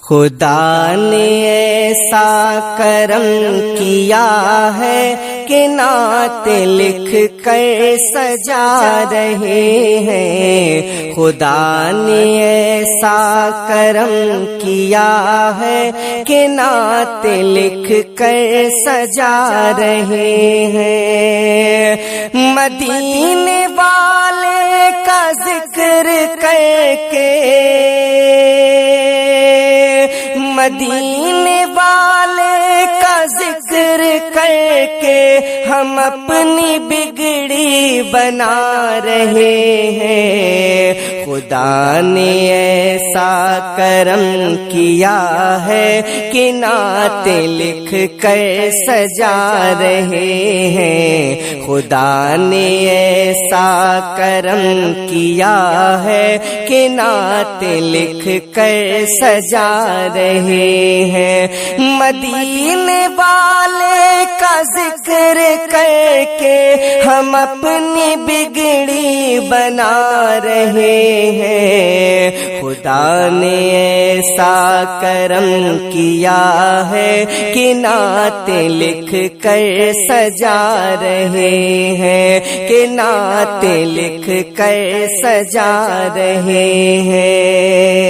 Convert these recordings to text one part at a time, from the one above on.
خدا نے ایسا کرم کیا ہے کہ نعت لکھ کر سجا رہے ہیں. خدا نے ایسا کرم کیا ہے کہ نعت لکھ کر سجا رہے ہیں. مدینے والے کا ذکر کر کے، مدینے والے کا ذکر کر کے ہم اپنی بگڑی بنا رہے ہیں. خدا نے ایسا کرم کیا ہے کہ نعت لکھ کر سجا رہے ہیں. خدا نے ایسا کرم کیا ہے کہ نعت لکھ کر سجا رہے ہیں. مدینے والے کا ذکر کر کے ہم اپنی بگڑی بنا رہے ہیں. خدا نے ایسا کرم کیا ہے کہ نعت لکھ کر سجا رہے ہیں، کہ نعت لکھ کر سجا رہے ہیں.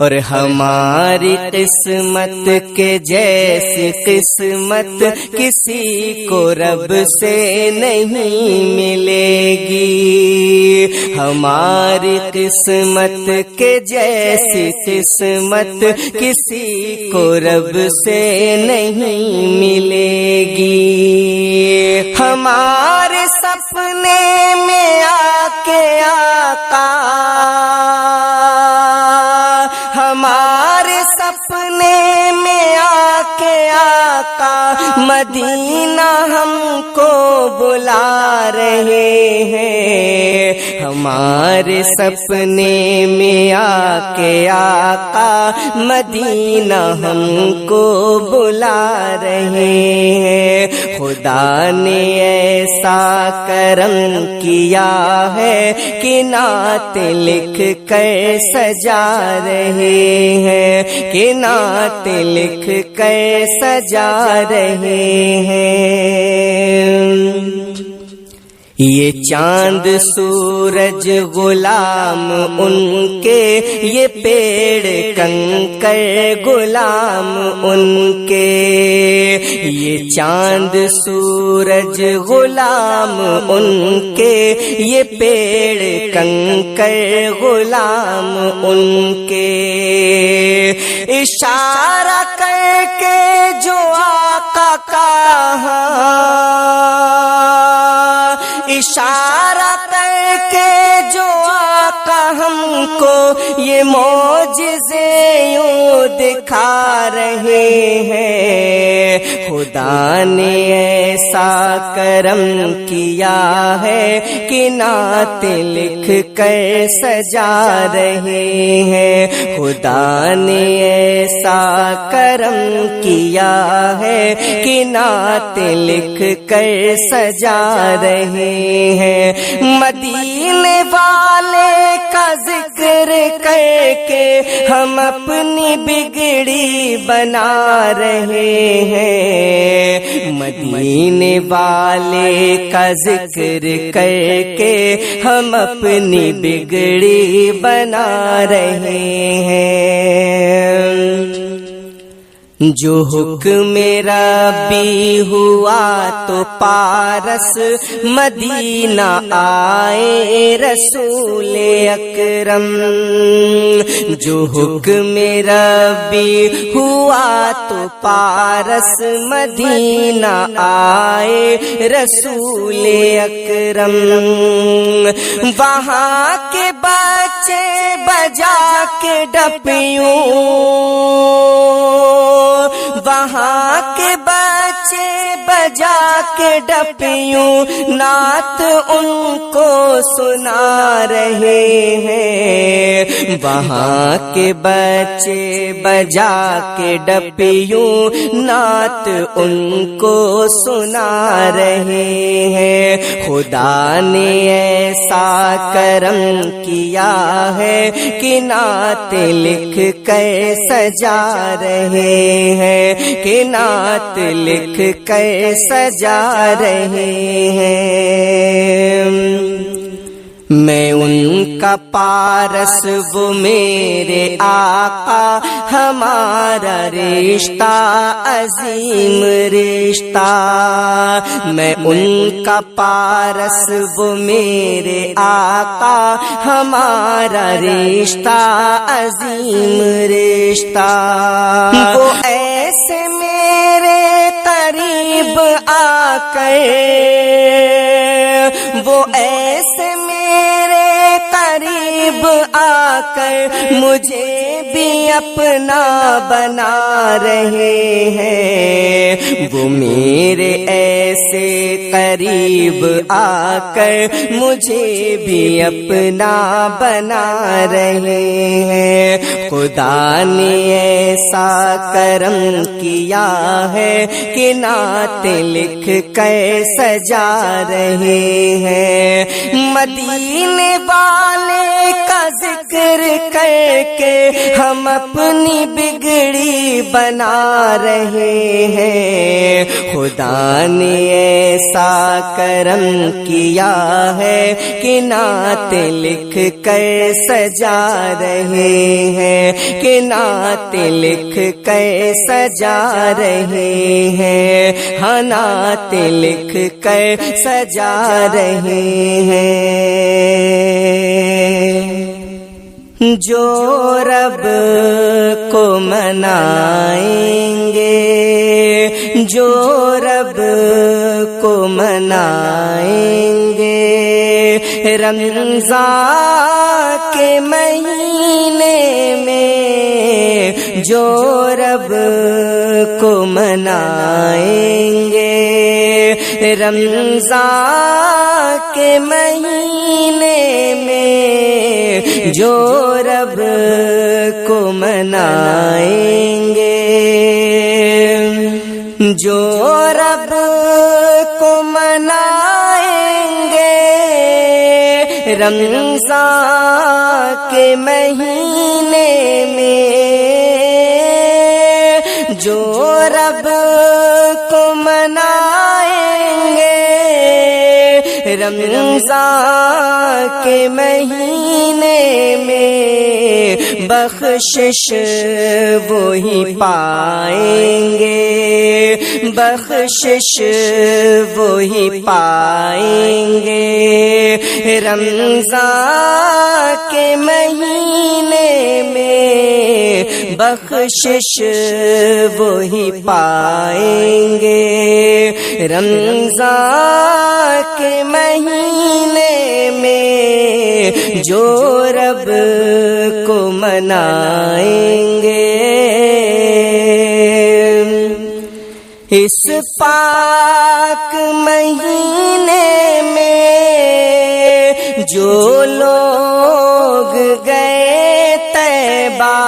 اور ہماری قسمت کے جیسی قسمت کسی کو رب سے نہیں ملے گی. ہماری قسمت کے جیسی قسمت کسی کو رب سے نہیں ملے گی. ہمارے سپنے میں آ کے آقا، ہمارے سپنے میں آ کے آقا مدینہ ہم کو بلا رہے ہیں. ہمارے سپنے میں آ کے آقا مدینہ ہم کو بلا رہے ہیں. خدا نے ایسا کرم کیا ہے کہ نعت لکھ کر سجا رہے ہیں، کہ نعت لکھ کر سجا رہے ہیں. یہ چاند سورج غلام ان کے، یہ پیڑ کنکر غلام ان کے. یہ چاند سورج غلام ان کے، یہ پیڑ کنکر غلام ان کے. اشارہ کر کے جو آقا کہا، اشارہ کر کے جو آقا ہم کو یہ معجزے یوں دکھا رہے ہیں. خدا نے ایسا کرم کیا ہے کہ نعت لکھ کر سجا رہے ہیں. خدا نے ایسا کرم کیا ہے کہ نعت لکھ کر سجا رہے ہیں. مدینے والے کا ذکر کر کے ہم اپنی بگڑی بنا رہے ہیں. مدینے والے کا ذکر کر کے ہم اپنی بگڑی بنا رہے ہیں. جو حکم ربی ہوا تو پارس مدینہ آئے رسول اکرم. جو حکم ربی ہوا تو پارس مدینہ آئے رسول اکرم. وہاں کے بچے بجا کے ڈپیوں، وہاں کے بچے بجا کے ڈپیوں نعت ان کو سنا رہے ہیں، وہاں کے بچے بجا کے ڈپیوں نعت ان کو سنا رہے ہیں۔ خدا نے ایسا کرم کیا ہے کہ نعت لکھ کر سجا رہے ہیں، کہ نعت لکھ کر سجا رہے ہیں۔ میں ان کا پارس وہ میرے آقا، ہمارا رشتہ عظیم رشتہ۔ میں ان کا پارس وہ میرے آقا، ہمارا رشتہ عظیم رشتہ۔ وہ ایسے میرے قریب آ کر، وہ ایسے میرے قریب آ کر مجھے بھی اپنا بنا رہے ہیں۔ وہ میرے ایسے قریب آ کر مجھے بھی اپنا بنا رہے ہیں۔ خدا نے ایسا کرم کیا ہے کہ نعت لکھ کر سجا رہے ہیں۔ مدینے والے کا ذکر کر کے ہم اپنی بگڑی بنا رہے ہیں۔ خدا نے ایسا کرم کیا ہے کہ نعت لکھ کر سجا رہے ہیں، کہ نعت لکھ کر سجا رہے ہیں، ہاں نعت لکھ کر سجا رہے ہیں۔ جو رب کو منائیں گے، جو رب کو منائیں گے، رمضان کے مہینے میں جو رب کو منائیں گے، رمضان کے مہینے میں جو رب کو منائیں گے، جو رب کو منائیں گے، رمضان کے مہینے میں جو رب کو منائیں گے، رمضان کے مہینے میں بخشش وہی پائیں گے، بخشش وہی پائیں گے، رمضان کے مہینے میں بخشش وہی پائیں گے، رمضان کے مہینے میں جو رب کو منائیں گے۔ اس پاک مہینے میں جو لوگ گئے طیبہ،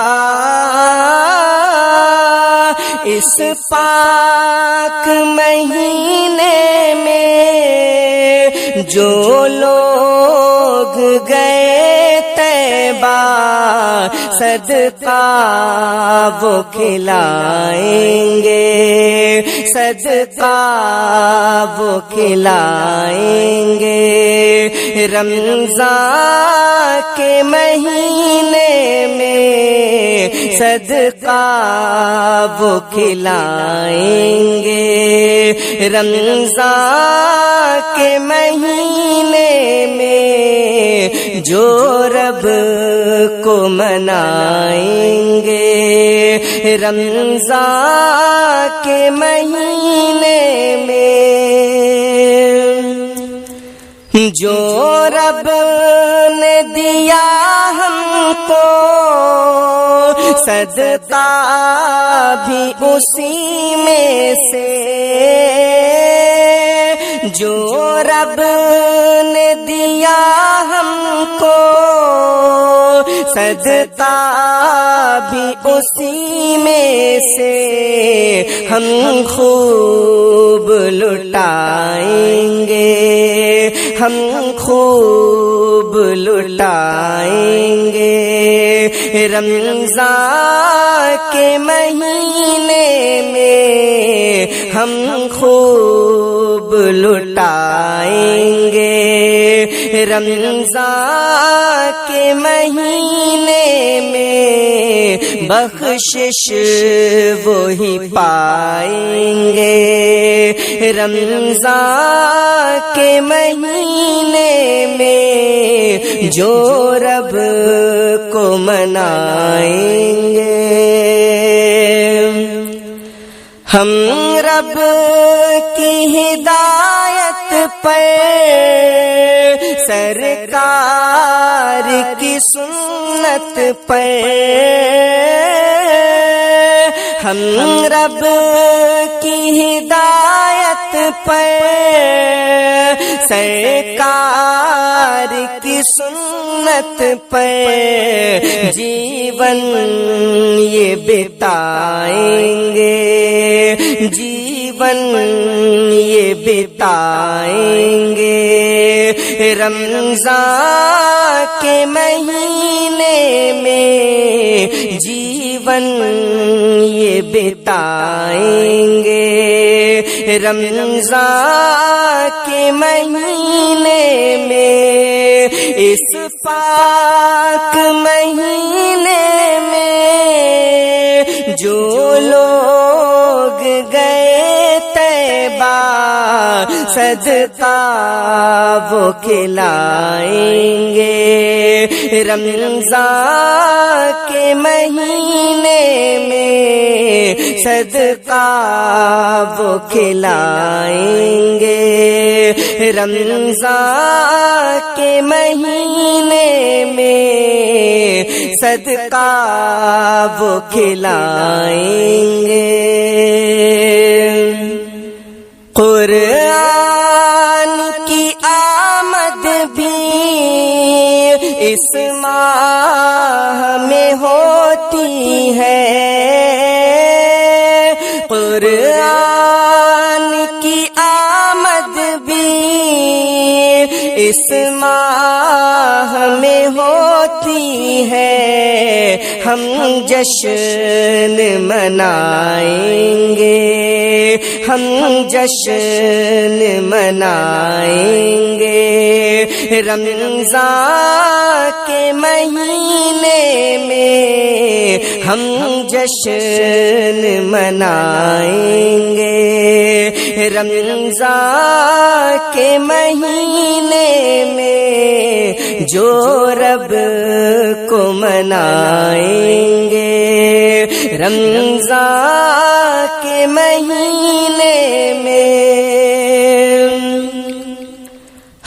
اس پاک مہینے میں جو لوگ گئے طیبہ، صدقہ وہ کھلائیں گے، صدقہ وہ کھلائیں گے، رمضان کے مہینے میں صدقہ وہ کھلائیں گے، رمضان کے مہینے میں جو رب کو منائیں گے، رمضان کے مہینے میں جو رب نے دیا ہم کو صدقہ بھی اسی میں سے، جو رب نے دیا ہم کو صدقہ بھی اسی میں سے ہم خوب لٹائیں گے، ہم خوب لٹائیں گے۔ رمضان کے مہینے میں ہم خوب لٹائیں گے، رمضان کے مہینے میں بخشش وہی پائیں گے، رمضان کے مہینے میں جو رب کو منائیں گے۔ ہم رب کی ہدایت پر سرکار کی سنت پر، ہم رب کی ہدایت پر سرکار کی سنت پر جیون یہ بتائیں گے، جیون یہ بتائیں گے۔ رمضان کے مہینے میں جیون یہ بتائیں گے، رمضان کے مہینے میں اس پاک مہینے میں جو لوگ گئے طیبہ صدقہ وہ کھلائیں گے، رمضان کے مہینے میں صدقہ وہ کھلائیں گے، رمضان کے مہینے میں صدقہ وہ کھلائیں گے۔ قرآن کی آمد بھی اس ماہ میں ہوتی ہے، قرآن کی آمد بھی اس ماہ میں ہوتی ہے، ہم جشن منائیں گے، ہم جشن منائیں گے، رمضان کے مہینے میں ہم جشن منائیں گے، رمضان کے مہینے میں جو رب کو منائیں گے، رمضان کے مہینے میں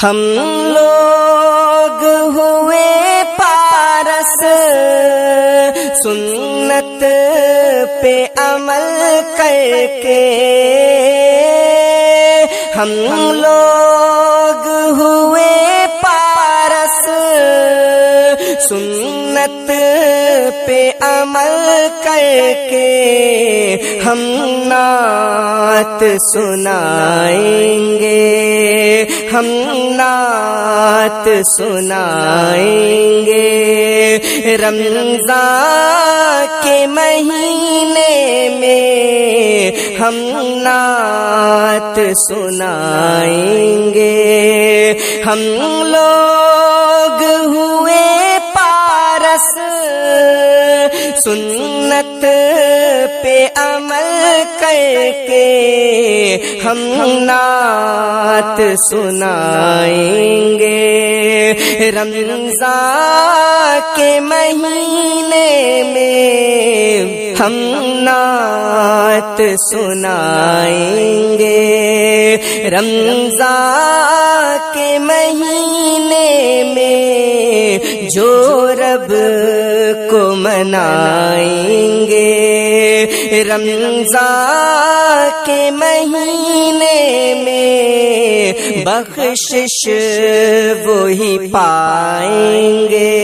ہم لوگ ہوئے پارس سنت پہ عمل کر کے، ہم لوگ ہوئے پارس سنت پہ عمل کر کے، ہم نعت سنائیں گے، ہم نعت سنائیں گے، رمضان کے مہینے میں ہم نعت سنائیں گے، ہم لوگ ہوئے پارس سنت پہ عمل کر کے، ہم نعت سنائیں گے، رمضان کے مہینے میں ہم نعت سنائیں گے، رمضان کے مہینے میں جو رب کو منائیں گے، رمضان کے مہینے میں بخشش وہی پائیں گے،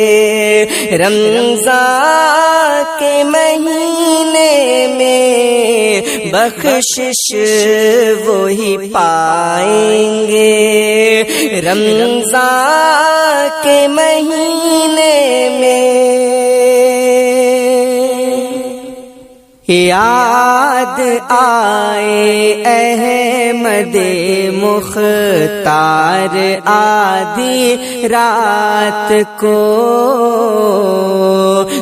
رمضان کے مہینے میں بخشش وہی پائیں گے، رمضان کے مہینے میں یاد آئے احمد مختار آدھی رات کو،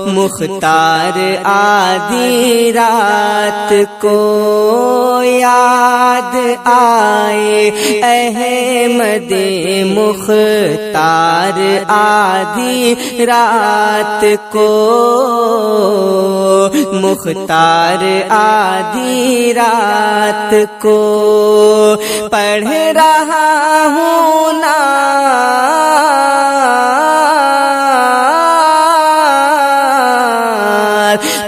مختار آدھی رات کو یاد آئے احمد مختار آدھی رات کو، مختار آدھی رات کو پڑھ رہا ہوں نعت،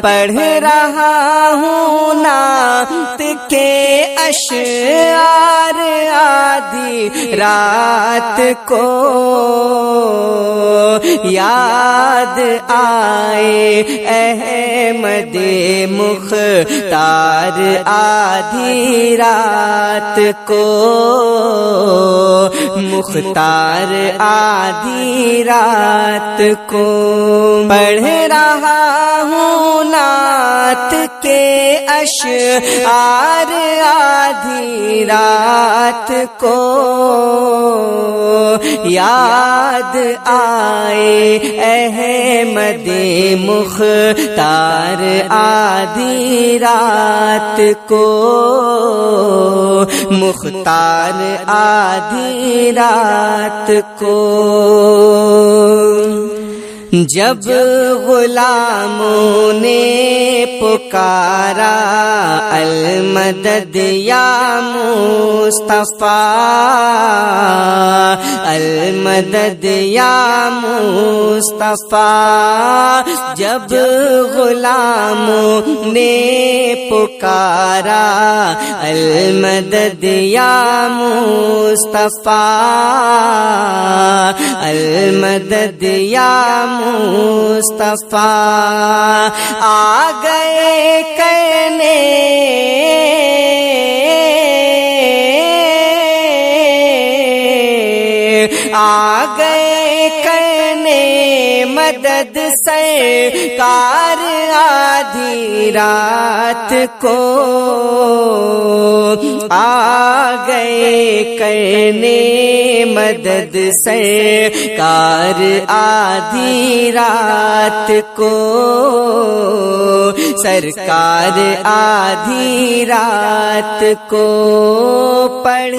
پڑھ رہا ہوں نعت کے اشعار آدھی رات کو، یاد آئے احمد مختار آدھی رات کو، مختار آدھی رات کو پڑھ رہا ہوں نعت کے اشعار آدھی رات کو، یاد آئے احمد مختار آدھی رات کو، مختار آدھی رات کو جب غلاموں نے پکارا المدد یا مصطفیٰ، المدد یا مصطفیٰ، جب غلاموں نے پکارا المدد یا مصطفیٰ، المدد یا مصطفیٰ، آ گئے کہنے آ گئے کہنے مدد سرکار آدھی رات کو، آ گئے کرنے مدد سرکار آدھی رات کو، سرکار آدھی رات کو پڑھ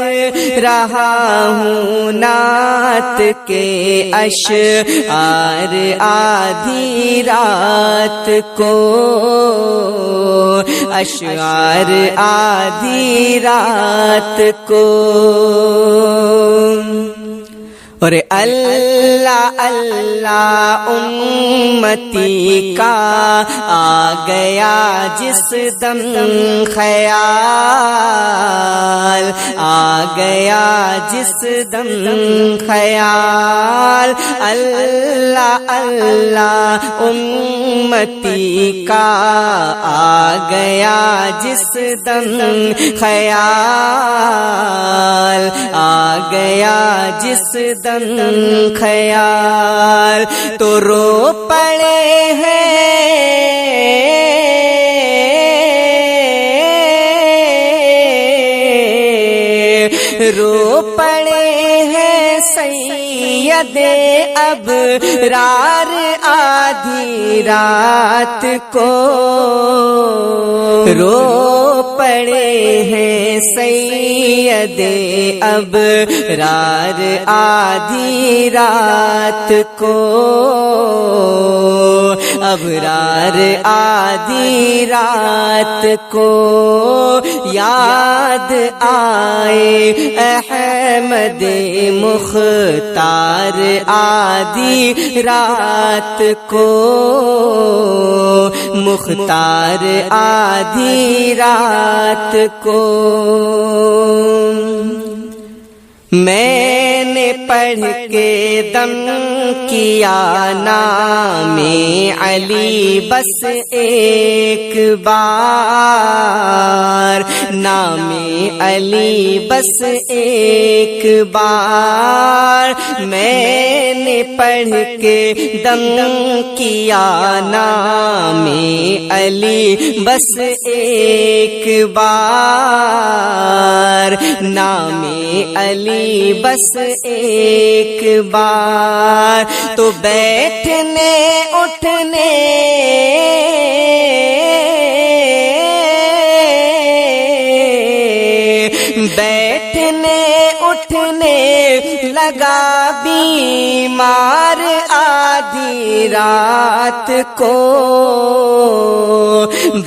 رہا ہوں نعت کے اشعار آدھی رات کو، اشعار آدھی رات کو، اور اللہ اللہ امتی کا آ گیا جس دم خیال، آ گیا جس دم خیال، اللہ اللہ امتی کا آ گیا جس دم خیال، آ گیا جس دم خیال، تو رو پڑے ہیں رو پڑے ہیں سید ابرار آدھی رات کو، رو پڑے ہیں سید ابرار آدھی رات کو، ابرار آدھی رات کو یاد آئے احمد مختار آدھی رات کو، مختار آدھی رات کو، میں نے پڑھ کے دم کیا نام علی بس ایک بار، نام علی بس ایک بار، میں نے پڑھ کے دم کیا نام علی بس ایک بار، نام علی بس ایک بار، تو بیٹھنے اٹھنے لگا بیمار آدھی رات کو،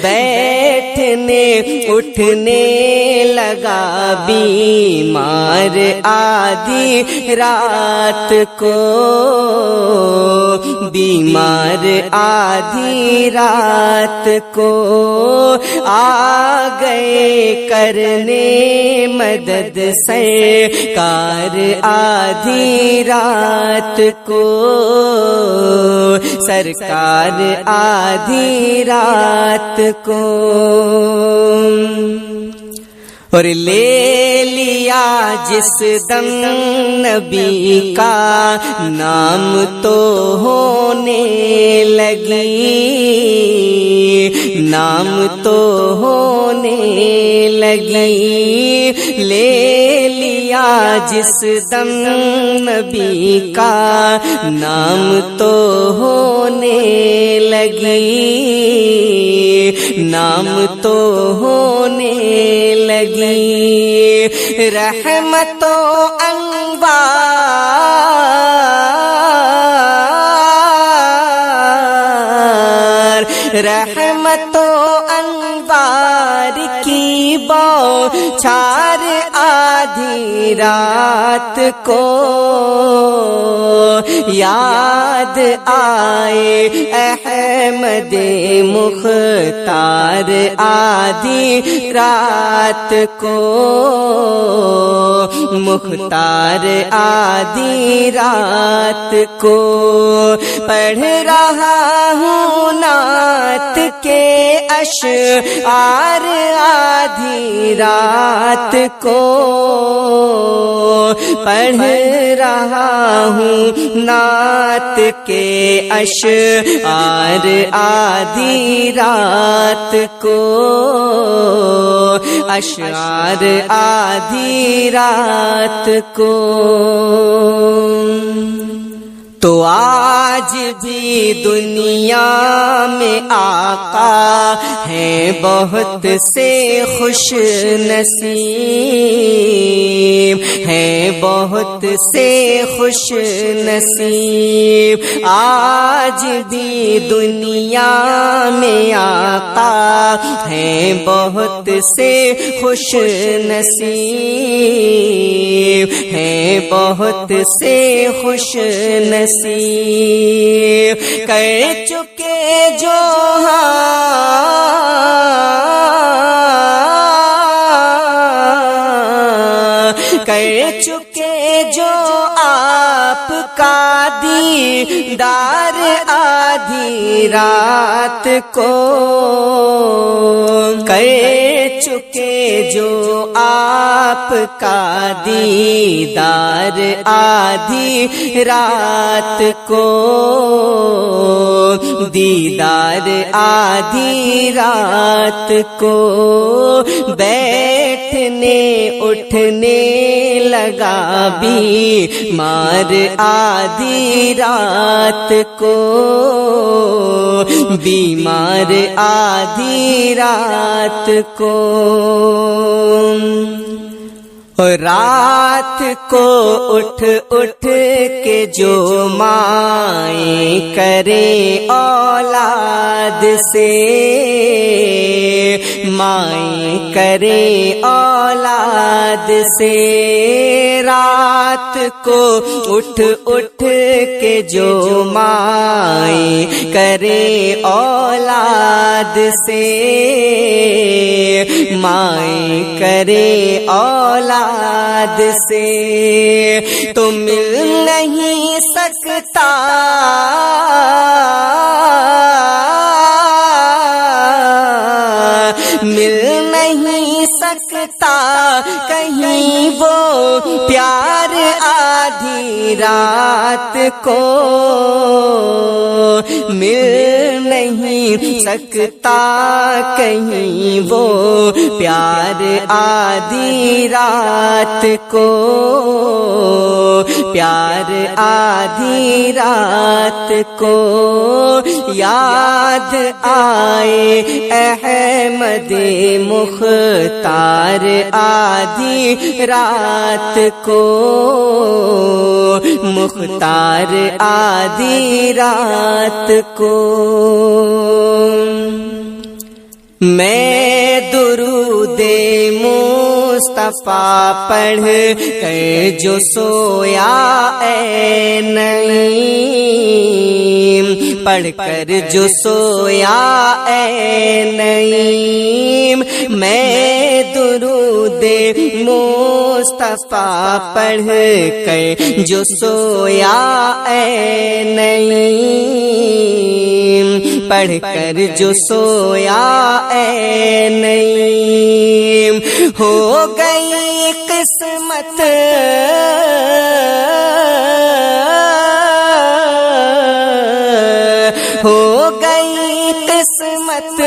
بیٹھنے اٹھنے لگا بیمار آدھی رات کو، بیمار آدھی رات کو، آ گئے کرنے مدد سرکار آدھی رات کو، سرکار آدھی رات کو، اور لے لیا جس دم نبی کا نام تو ہونے لگی، نام تو ہونے لگی، لے لیا جس دم نبی کا نام تو ہونے لگی، نام تو ہونے لگی، رحمت و انوار، رحمت و انوار کی بوچھار آدھی رات کو، یاد آئے احمد مختار آدھی رات کو، مختار آدھی رات کو، پڑھ رہا ہوں نعت کے اشعار آدھی رات کو، پڑھ رہا ہوں نعت کے اشعار آدھی رات کو، اشعار آدھی رات کو، تو آج بھی دنیا میں آقا ہیں بہت سے خوش نصیب، ہیں بہت سے خوش نصیب، آج بھی دنیا میں آقا ہیں بہت سے خوش نصیب، ہیں بہت سے خوش نصیب، کر چکے جو کر چکے جو آپ کا دیدار آدھی رات کو، کر چکے جو آپ کا دیدار آدھی رات کو، دیدار آدھی رات کو، بیٹھنے اٹھنے لگا بیمار آدھی رات کو، بیمار آدھی رات کو، اور رات کو اٹھ اٹھ کے جو مائیں کرے اولاد سے، مائیں کرے اولاد سے، رات کو اٹھ اٹھ کے جو مائیں کرے اولاد سے، مائیں کرے اولاد سے تو مل نہیں سکتا مل نہیں سکتا کہیں وہ پیار آدھی رات کو مل نہیں سکتا کہیں وہ پیار آدھی رات کو پیار آدھی رات کو یاد آئے احمد مختار آدھی رات کو مختار آدھی رات کو میں درود مصطفیٰ پڑھ کر جو سویا اے نعیم پڑھ کر جو سویا اے نعیم میں درود مصطفیٰ پڑھ کر جو سویا اے نعیم پڑھ کر جو سویا اے نعیم ہو گئی قسمت ہو گئی قسمت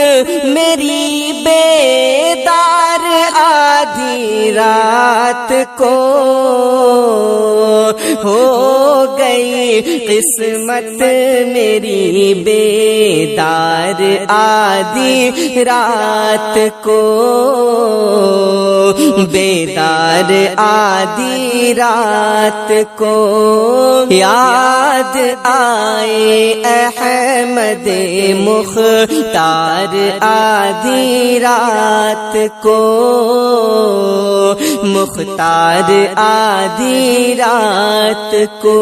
میری بیدار آدھی رات کو ہو گئی قسمت میری بیدار آدھی رات کو بیدار آدھی رات کو یاد آئے احمد مختار آدھی رات کو مختار آدھی رات کو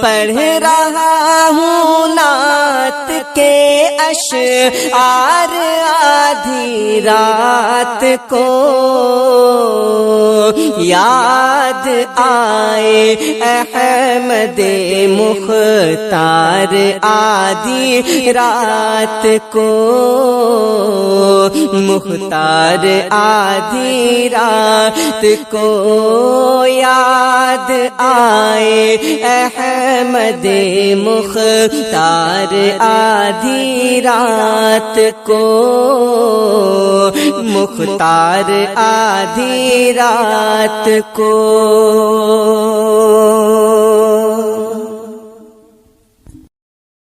پڑھ رہا ہوں نعت کے اشعار آدھی رات کو یاد آئے احمد مختار آدھی رات کو مختار آدھی رات کو یاد آئے احمد مختار آدھی رات کو مختار آدھی رات کو